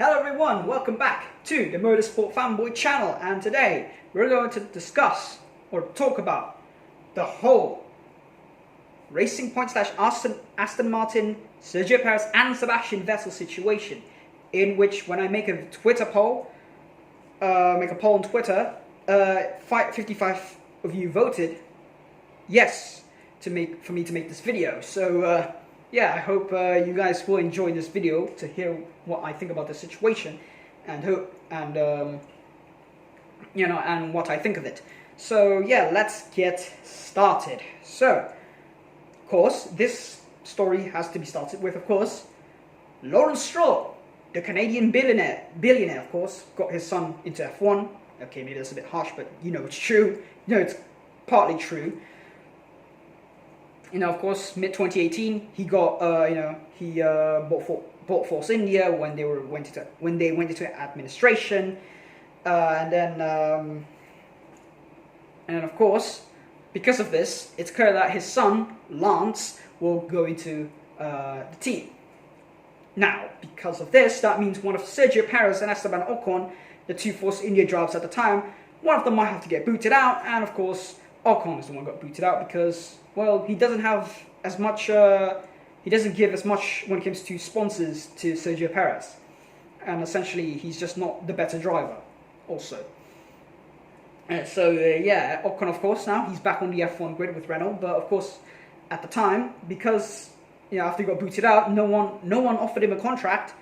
Hello everyone, welcome back to the Motorsport Fanboy channel, and today we're going to discuss or talk about the whole Racing Point / Aston Martin, Sergio Perez and Sebastian Vettel situation, in which when I make a Twitter poll, on Twitter, 55 of you voted yes for me to make this video. So yeah, I hope you guys will enjoy this video to hear what I think about the situation and what I think of it. So yeah, let's get started. So, of course, this story has to be started with, of course, Lawrence Stroll, the Canadian billionaire, of course, got his son into F1. Okay, maybe that's a bit harsh, but it's true. It's partly true. Of course, mid-2018, he got, bought Force India when they went into administration, and then of course, because of this, it's clear that his son Lance will go into the team. Now, because of this, that means one of Sergio Perez and Esteban Ocon, the two Force India drivers at the time, one of them might have to get booted out, and of course, Ocon is the one who got booted out because, well, he doesn't have as much, he doesn't give as much when it comes to sponsors to Sergio Perez. And essentially, he's just not the better driver, also. Yeah, Ocon, of course, now, he's back on the F1 grid with Renault, but of course, at the time, because, after he got booted out, no one offered him a contract,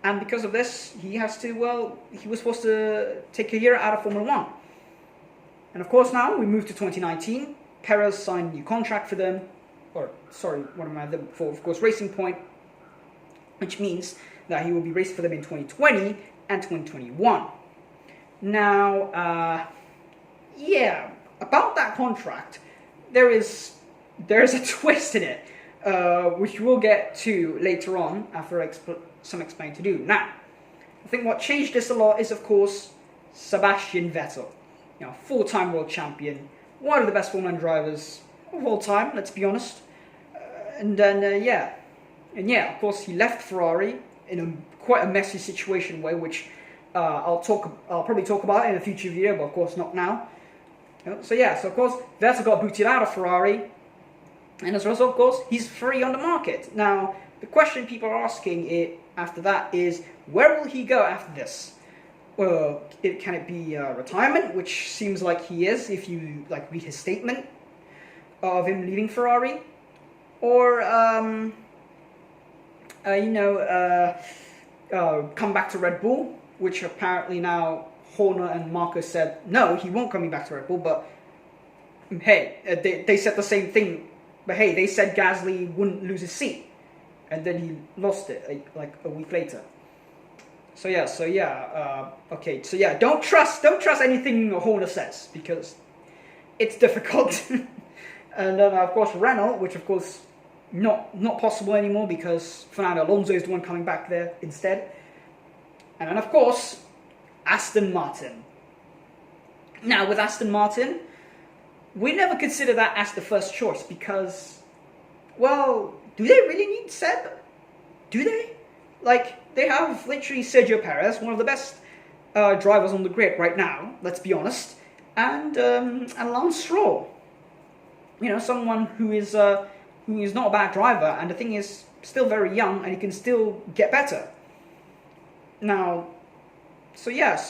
and because of this, he has to, well, he was supposed to take a year out of Formula 1. And of course now, we move to 2019, Perez signed a new contract for them, for, of course, Racing Point, which means that he will be racing for them in 2020 and 2021. Now, yeah, about that contract, there's a twist in it, which we'll get to later on after some explaining to do. Now, I think what changed this a lot is, of course, Sebastian Vettel. Four-time world champion, one of the best Formula 1 drivers of all time, let's be honest. And then, of course, he left Ferrari in quite a messy situation way, which I'll probably talk about in a future video, but of course not now. So of course, Vettel got booted out of Ferrari, and as a result, of course, he's free on the market. Now, the question people are asking after that is, where will he go after this? Well, can it be retirement, which seems like he is if you read his statement of him leaving Ferrari, or come back to Red Bull, which apparently now Horner and Marcus said no, he won't come back to Red Bull. But hey, they said the same thing. But hey, they said Gasly wouldn't lose his seat, and then he lost it like a week later. Okay, don't trust anything Horner says, because it's difficult. And then, of course, Renault, which, of course, not possible anymore, because Fernando Alonso is the one coming back there instead. And then, of course, Aston Martin. Now, with Aston Martin, we never consider that as the first choice, because, well, do they really need Seb? Do they? They have literally Sergio Perez, one of the best drivers on the grid right now, let's be honest, and Lance Stroll. Someone who is not a bad driver, and the thing is, still very young, and he can still get better. Now, so as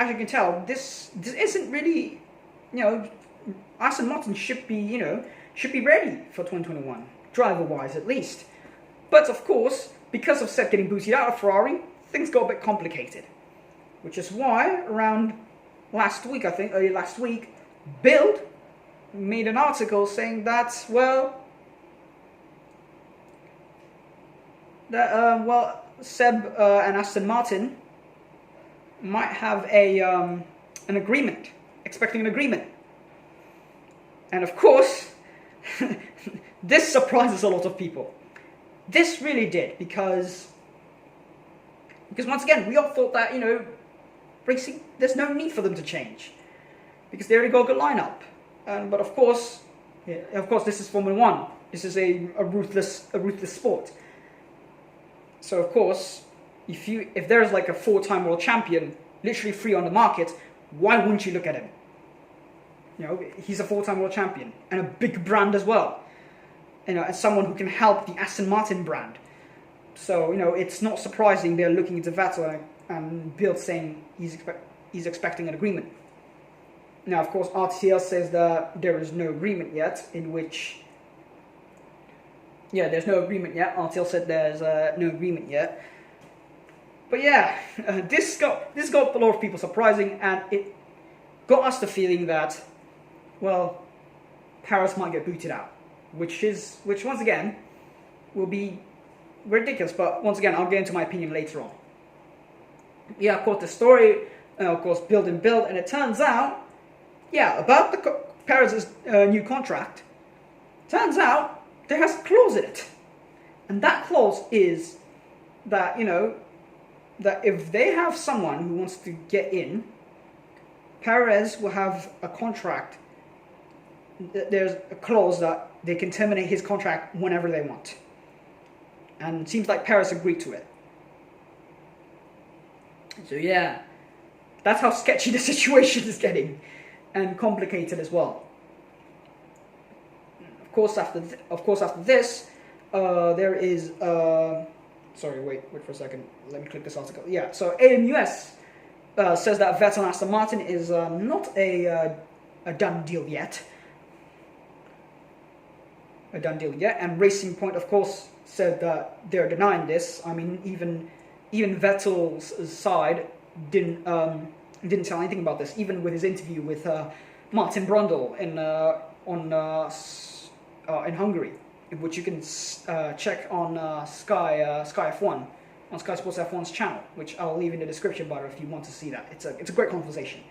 you can tell, this isn't really, Aston Martin should be ready for 2021, driver-wise at least. But of course, because of Seb getting booted out of Ferrari, things got a bit complicated. Which is why, around early last week, Bild made an article saying that, Seb and Aston Martin might have an agreement, expecting an agreement. And of course, this surprises a lot of people. This really did, because once again, we all thought that, racing, there's no need for them to change, because they already got a good lineup. But of course, this is Formula 1. This is a ruthless sport. So of course, if there's like a 4-time world champion literally free on the market, why wouldn't you look at him? He's a 4-time world champion and a big brand as well. As someone who can help the Aston Martin brand. So, it's not surprising they're looking into Vettel and Bill saying he's expecting an agreement. Now, of course, RTL says that there is no agreement yet, there's no agreement yet. RTL said there's no agreement yet. But yeah, this got a lot of people surprising, and it got us the feeling that, well, Perez might get booted out, which once again will be ridiculous. But once again, I'll get into my opinion later on. Yeah, of course, the story, of course, build, and it turns out, about Perez's new contract. Turns out there has a clause in it, and that clause is that that if they have someone who wants to get in, Perez will have a contract. There's a clause that they can terminate his contract whenever they want, and it seems like Perez agreed to it. So yeah, that's how sketchy the situation is getting, and complicated as well. Of course, after this, there is. Sorry, wait for a second. Let me click this article. Yeah, so AMUS says that Vettel and Aston Martin is not a done deal yet. And Racing Point, of course, said that they're denying this. I mean, even Vettel's side didn't tell anything about this, even with his interview with Martin Brundle in Hungary, which you can check on Sky F1, on Sky Sports F1's channel, which I'll leave in the description bar if you want to see that. It's a great conversation.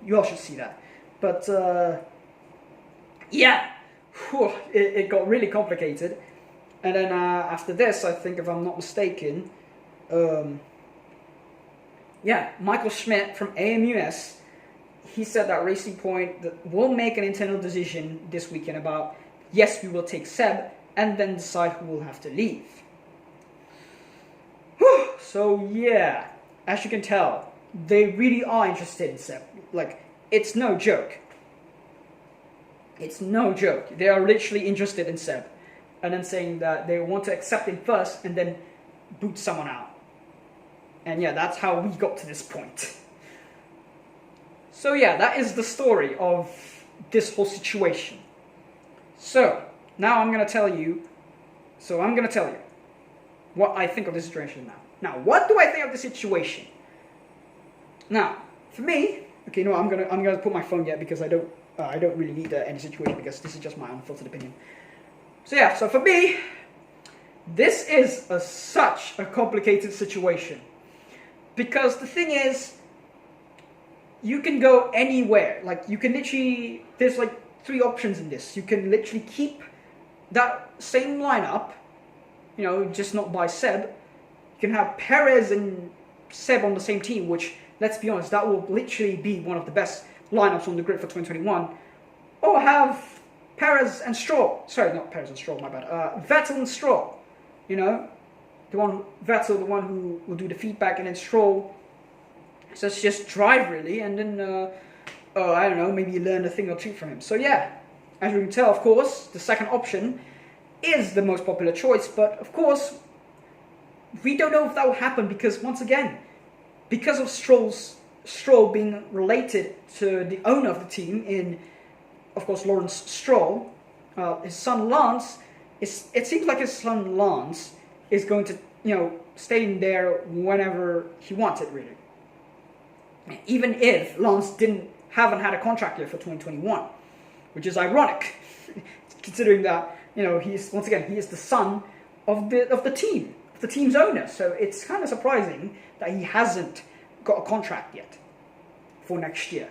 You all should see that. But it got really complicated. And then after this, I think, if I'm not mistaken, Michael Schmidt from AMUS, he said that Racing Point will make an internal decision this weekend about, yes, we will take Seb, and then decide who will have to leave. So yeah, as you can tell, they really are interested in Seb. Like, it's no joke. It's no joke. They are literally interested in Seb. And then saying that they want to accept him first and then boot someone out. And yeah, that's how we got to this point. So yeah, that is the story of this whole situation. So, now I'm going to tell you what I think of the situation now. Now, what do I think of the situation? Now, for me, okay, no, I'm gonna put my phone yet because I don't really need any situation because this is just my unfiltered opinion. So yeah, so for me, this is such a complicated situation because the thing is, you can go anywhere. Like, you can literally, there's like 3 options in this. You can literally keep that same lineup, just not by Seb. You can have Perez and Seb on the same team, which, let's be honest, that will literally be one of the best lineups on the grid for 2021. Or have Perez and Stroll. Sorry, not Perez and Stroll, my bad. Vettel and Stroll. Vettel, the one who will do the feedback, and then Stroll. So it's just drive, really, and then, I don't know, maybe you learn a thing or two from him. So yeah, as you can tell, of course, the second option is the most popular choice, but of course, we don't know if that will happen because, once again, because of Stroll being related to the owner of the team in, of course, Lawrence Stroll, his son Lance, it seems like his son Lance is going to, stay in there whenever he wants it, really. Even if Lance haven't had a contract yet for 2021, which is ironic, considering that he is the son of the team's owner. So it's kind of surprising that he hasn't got a contract yet for next year.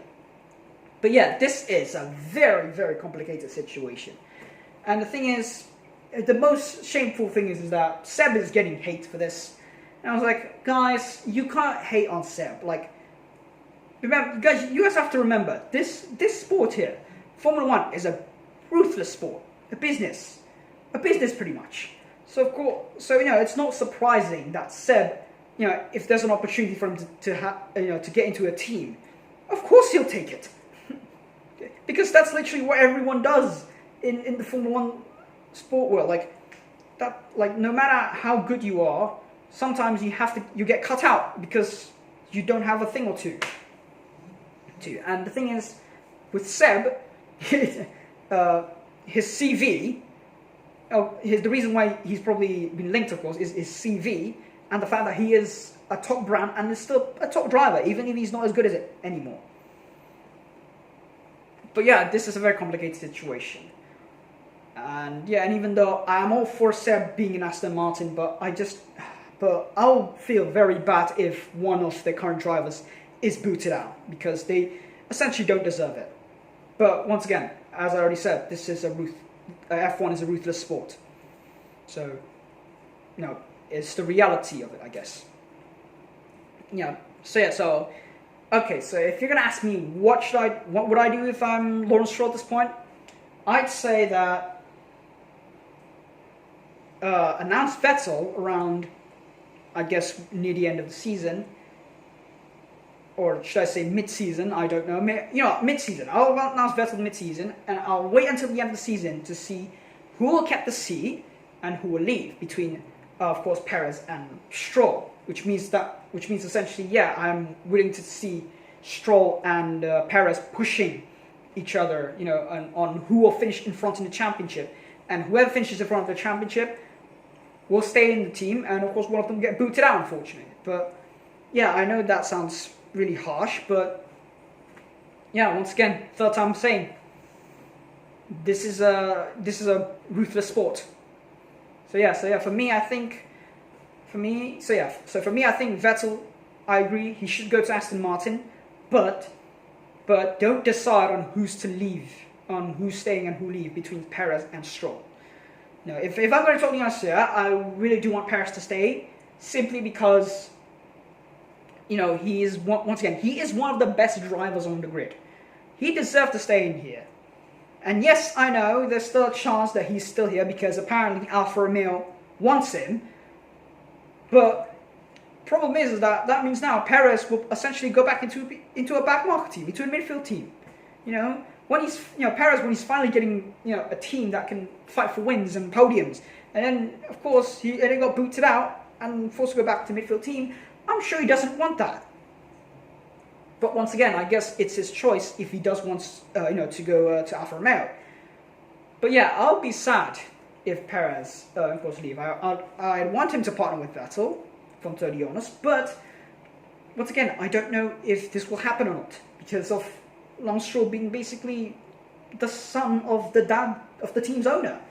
But yeah, this is a very, very complicated situation. And the thing is, the most shameful thing is that Seb is getting hate for this. And I was like, guys, you can't hate on Seb. Like, remember, guys, you guys have to remember, this sport here, Formula 1, is a ruthless sport. A business pretty much. So of course, it's not surprising that Seb if there's an opportunity for him to get into a team, of course he'll take it. Because that's literally what everyone does in the Formula One sport world. No matter how good you are, sometimes you get cut out because you don't have a thing or two. And the thing is, with Seb, his CV, the reason why he's probably been linked, of course, is his CV and the fact that he is a top brand and is still a top driver, even if he's not as good as it anymore. But yeah, this is a very complicated situation. And even though I am all for Seb being in Aston Martin, but I'll feel very bad if one of the current drivers is booted out, because they essentially don't deserve it. But once again, as I already said, this is F1 is a ruthless sport. So, it's the reality of it, I guess. Okay, so if you're gonna ask me what would I do if I'm Lawrence Stroll at this point, I'd say that announce Vettel around, I guess, near the end of the season, or should I say mid-season? I don't know. Mid-season. I'll announce Vettel mid-season, and I'll wait until the end of the season to see who will keep the seat and who will leave between, of course, Perez and Stroll. Which means essentially, I'm willing to see Stroll and Perez pushing each other, on who will finish in front in the championship, and whoever finishes in front of the championship will stay in the team, and of course one of them get booted out, unfortunately. But I know that sounds really harsh, but once again, third time I'm saying, this is a ruthless sport. For me, I think Vettel, I agree, he should go to Aston Martin, but don't decide on who's to leave, on who's staying and who leave between Perez and Stroll. No, if I'm going to talk honest here, I really do want Perez to stay, simply because, he is one of the best drivers on the grid. He deserves to stay in here. And yes, I know there's still a chance that he's still here because apparently Alfa Romeo wants him. But problem is that means now Perez will essentially go back into a back market team, into a midfield team. Perez, when he's finally getting a team that can fight for wins and podiums, and then of course he got booted out and forced to go back to midfield team. I'm sure he doesn't want that. But once again, I guess it's his choice if he does want to go to Alfa Romeo. But I'll be sad if Perez, of course, leave. I want him to partner with Vettel, if I'm totally honest. But once again, I don't know if this will happen or not, because of Lawrence Stroll being basically the son of the dad of the team's owner.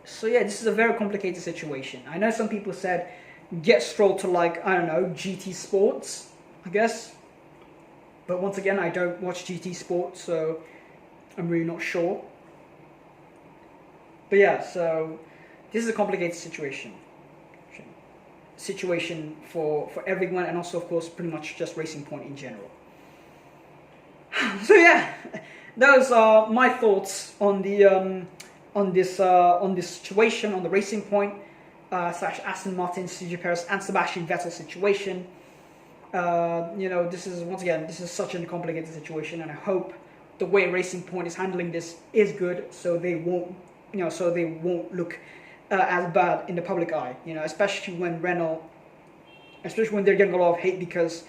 So this is a very complicated situation. I know some people said get Stroll to GT Sports, I guess. But once again, I don't watch GT Sports, so I'm really not sure. But so this is a complicated situation. For everyone, and also, of course, pretty much just Racing Point in general. So those are my thoughts on this situation, on the Racing Point / Aston Martin, Sergio Perez and Sebastian Vettel situation. This is such a complicated situation, and I hope the way Racing Point is handling this is good, so they won't look as bad in the public eye. Especially when they're getting a lot of hate because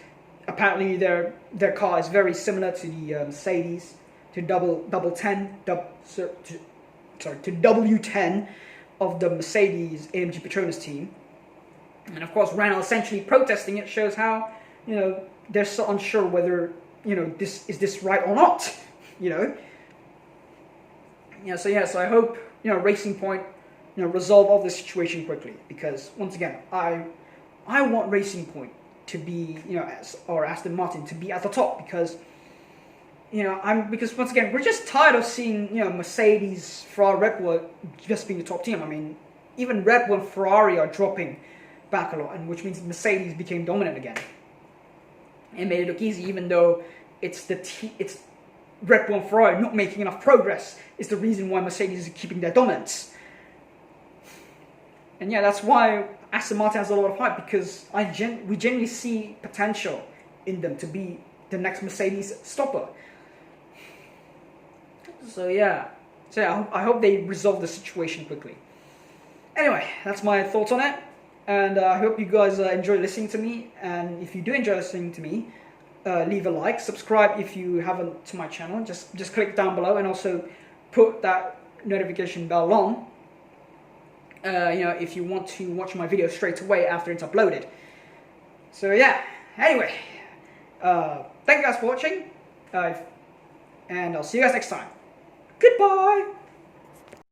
apparently their car is very similar to the Mercedes, to W10 of the Mercedes AMG Petronas team. And of course, Renault essentially protesting it shows how, they're so unsure whether, this right or not, So I hope, Racing Point, resolve all this situation quickly, because once again, I want Racing Point to be, or Aston Martin to be at the top, because because once again, we're just tired of seeing, Mercedes, Ferrari, Red Bull just being the top team. I mean, even Red Bull and Ferrari are dropping back a lot, and which means Mercedes became dominant again. It made it look easy, even though it's Red Bull and Ferrari not making enough progress is the reason why Mercedes is keeping their dominance. And that's why Aston Martin has a lot of hype because we genuinely see potential in them to be the next Mercedes stopper. So yeah, I hope they resolve the situation quickly. Anyway, that's my thoughts on it, and I hope you guys enjoy listening to me. And if you do enjoy listening to me, leave a like, subscribe if you haven't to my channel. Just click down below, and also put that notification bell on. If you want to watch my video straight away after it's uploaded. So yeah. Anyway, thank you guys for watching, and I'll see you guys next time. Goodbye!